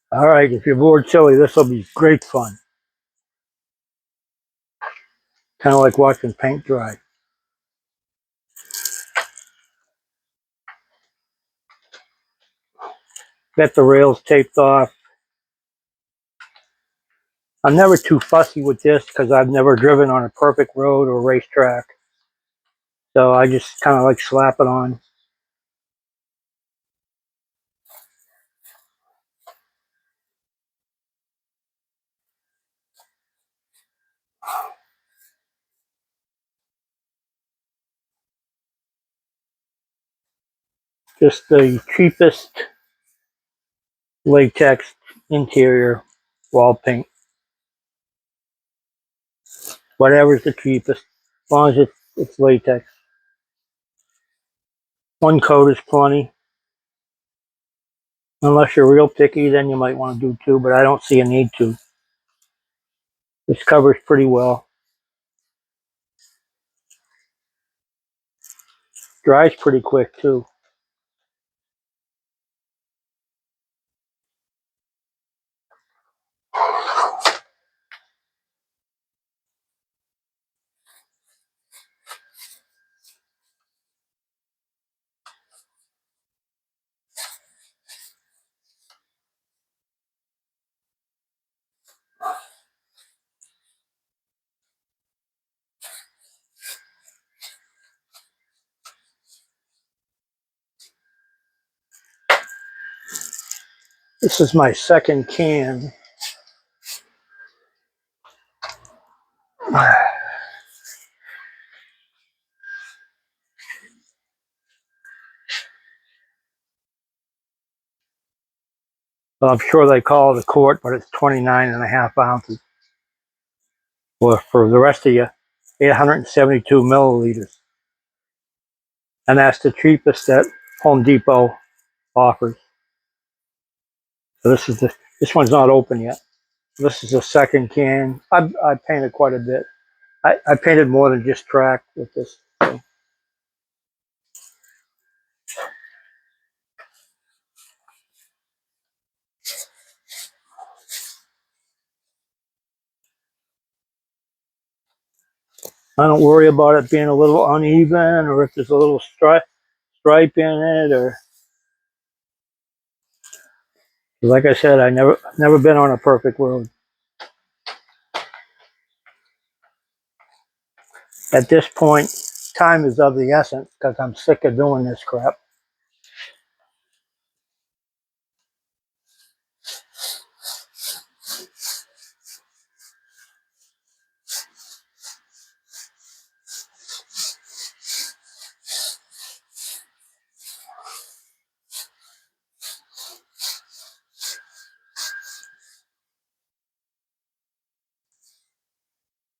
All right, if you're bored silly, this will be great fun. Kind of like watching paint dry. Get the rails taped off. I'm never too fussy with this because I've never driven on a perfect road or racetrack. So I just kind of like slap it on. Just the cheapest latex interior wall paint. Whatever's the cheapest, as long as it's latex. One coat is plenty. Unless you're real picky, then you might want to do two, but I don't see a need to. This covers pretty well. Dries pretty quick too. This is my second can. Well, I'm sure they call it a quart, but it's 29.5 ounces. Well, for the rest of you, 872 milliliters. And that's the cheapest that Home Depot offers. So this one's not open yet. This is the second can. I painted quite a bit. I painted more than just track with this. So. I don't worry about it being a little uneven or if there's a little stripe in it or like I said, I never been on a perfect road. At this point, time is of the essence because I'm sick of doing this crap.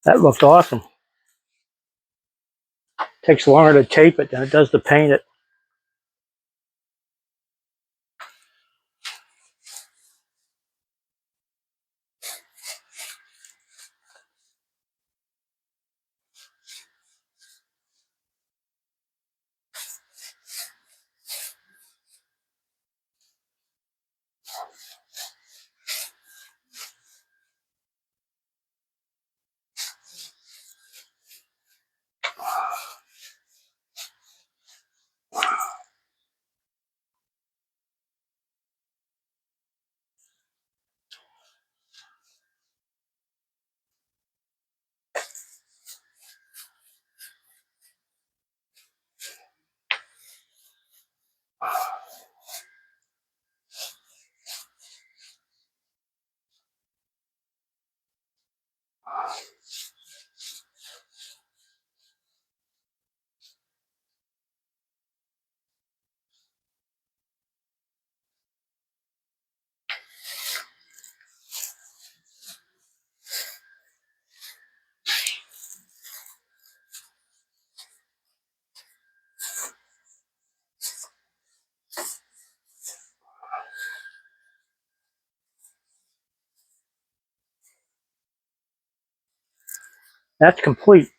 That looks awesome. Takes longer to tape it than it does to paint it. That's complete.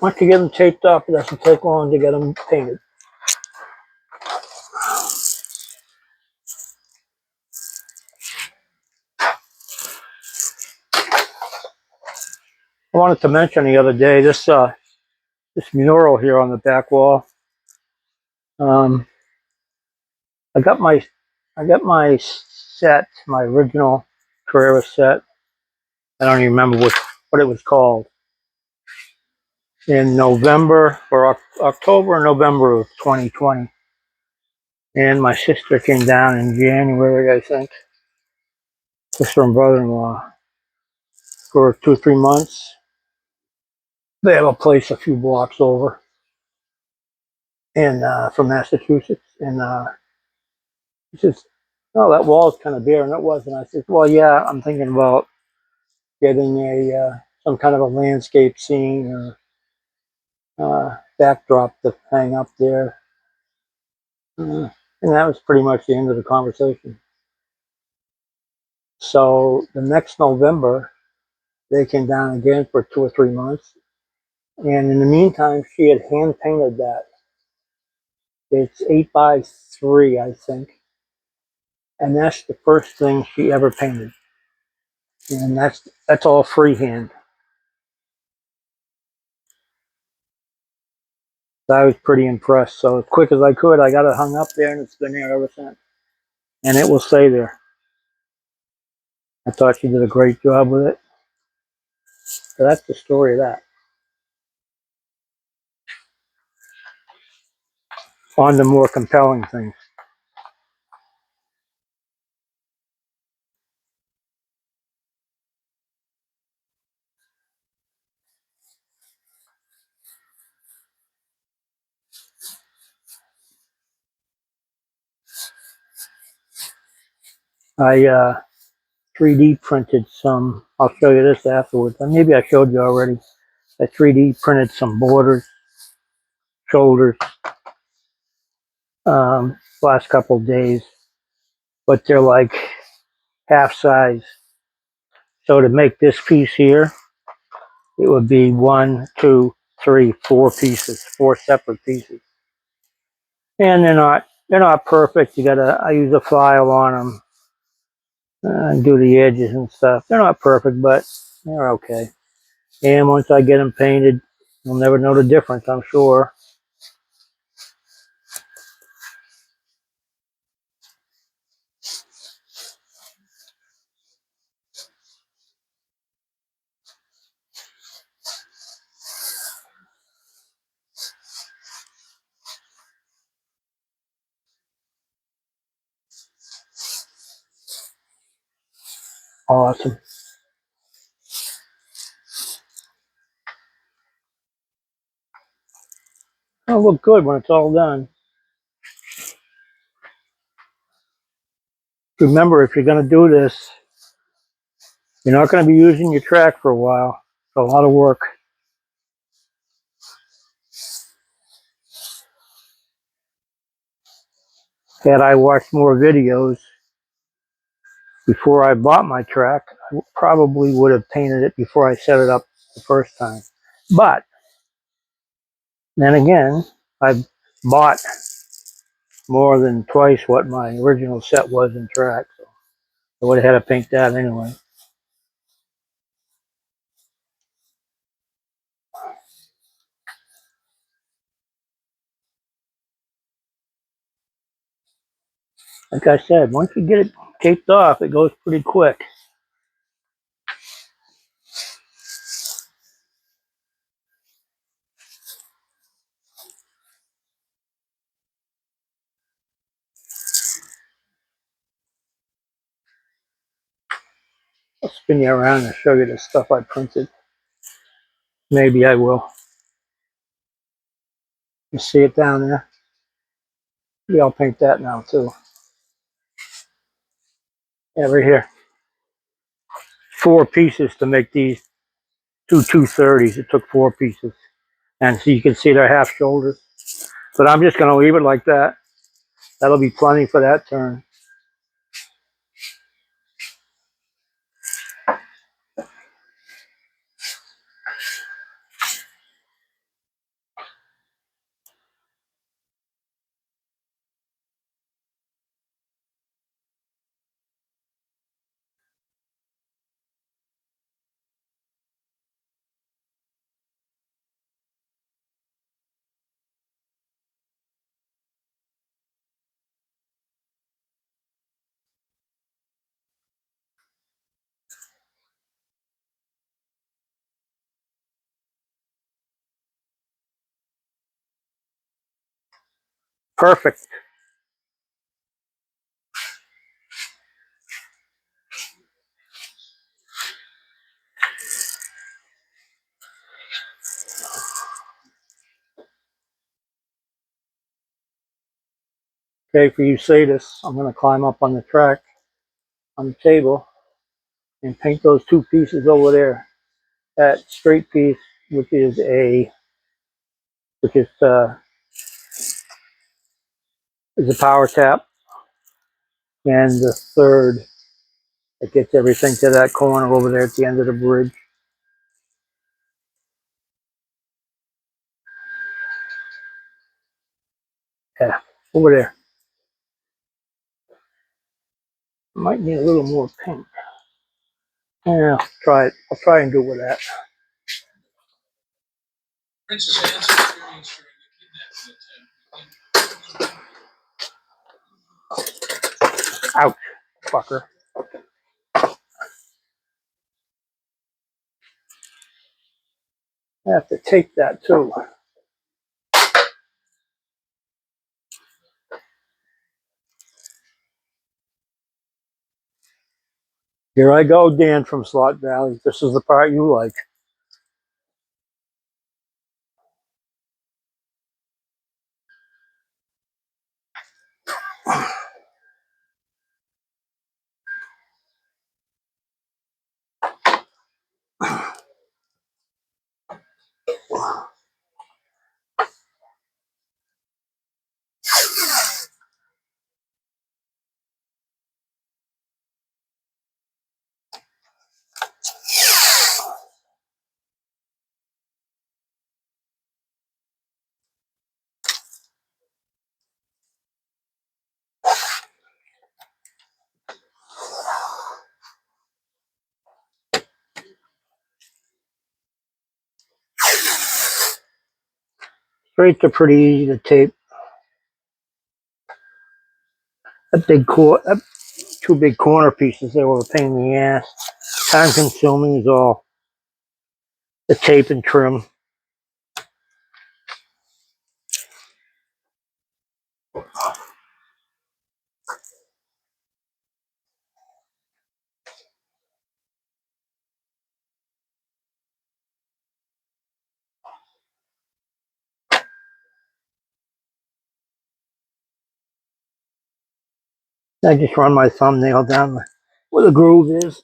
Once you get them taped up, it doesn't take long to get them painted. I wanted to mention the other day this mural here on the back wall. Um, I got my set, my original Carrera set. I don't even remember what it was called. In November or October or November of 2020. And my sister came down in January, I think. Sister and brother-in-law for 2 or 3 months. They have a place a few blocks over from Massachusetts. And he says, "Oh, that wall's kind of bare," and it was. And I said, "Well, yeah, I'm thinking about getting some kind of a landscape scene or backdrop to hang up there." And that was pretty much the end of the conversation. So the next November, they came down again for 2 or 3 months. And in the meantime, she had hand painted that. It's 8 by 3, I think. And that's the first thing she ever painted. And that's all freehand. So I was pretty impressed. So as quick as I could, I got it hung up there, and it's been there ever since. And it will stay there. I thought she did a great job with it. So that's the story of that. On to more compelling things. I 3D printed some. I'll show you this afterwards. Maybe I showed you already. I 3D printed some borders, shoulders, last couple of days, but they're like half size. So to make this piece here, it would be 1, 2, 3, 4 pieces, 4 separate pieces. And they're not perfect. I use a file on them and do the edges and stuff. They're not perfect, but they're okay. And once I get them painted, you'll never know the difference, I'm sure. Awesome. It'll look good when it's all done. Remember, if you're going to do this, you're not going to be using your track for a while. It's a lot of work. Had I watched more videos before I bought my track, I probably would have painted it before I set it up the first time. But then again, I bought more than twice what my original set was in track, so I would have had to paint that anyway. Like I said, once you get it taped off, it goes pretty quick. I'll spin you around and show you the stuff I printed. Maybe I will. You see it down there? Maybe I'll paint that now too. Yeah, right here. 4 pieces to make these two 230s. It took 4 pieces. And so you can see they're half shoulders. But I'm just going to leave it like that. That'll be plenty for that turn. Perfect. Okay, for you sadists, I'm going to climb up on the track, on the table, and paint those two pieces over there. That straight piece, which is is a power tap, and the third that gets everything to that corner over there at the end of the bridge. Yeah, over there. Might need a little more pink. Yeah, try it. I'll try and do with that. Princess Anne's experience during the kidnapping attempt. Ouch, fucker. I have to tape that too. Here I go, Dan from Slot Valley. This is the part you like. Straights are pretty easy to tape. Two big corner pieces, they were a pain in the ass. Time consuming is all the tape and trim. I just run my thumbnail down where the groove is.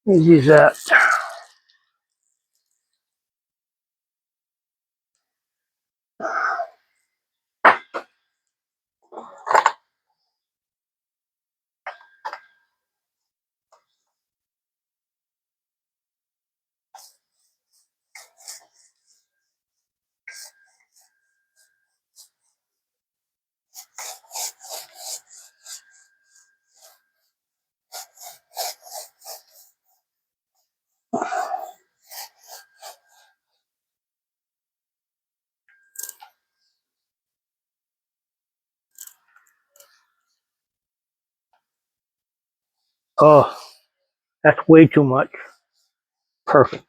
Easy as that. Oh, that's way too much. Perfect.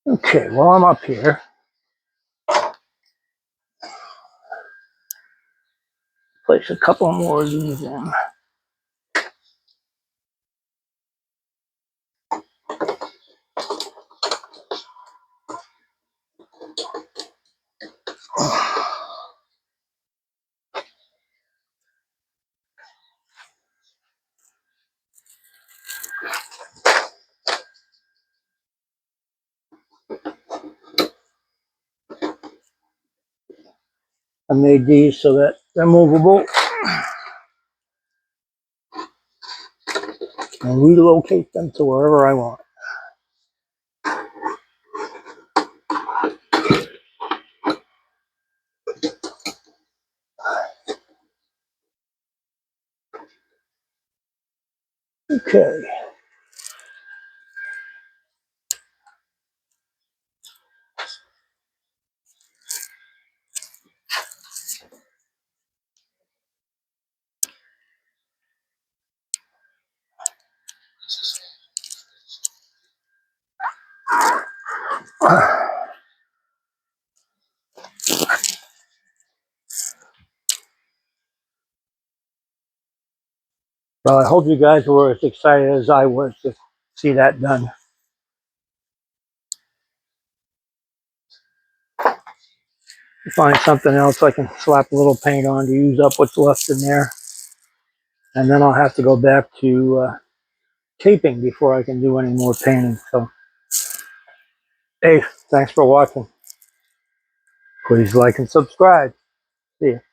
Okay, well, I'm up here. Place a couple more of these in. I made these so that they're movable and relocate them to wherever I want. Okay. Well, I hope you guys were as excited as I was to see that done. Find something else I can slap a little paint on to use up what's left in there. And then I'll have to go back to taping before I can do any more painting. So, hey, thanks for watching. Please like and subscribe. See ya.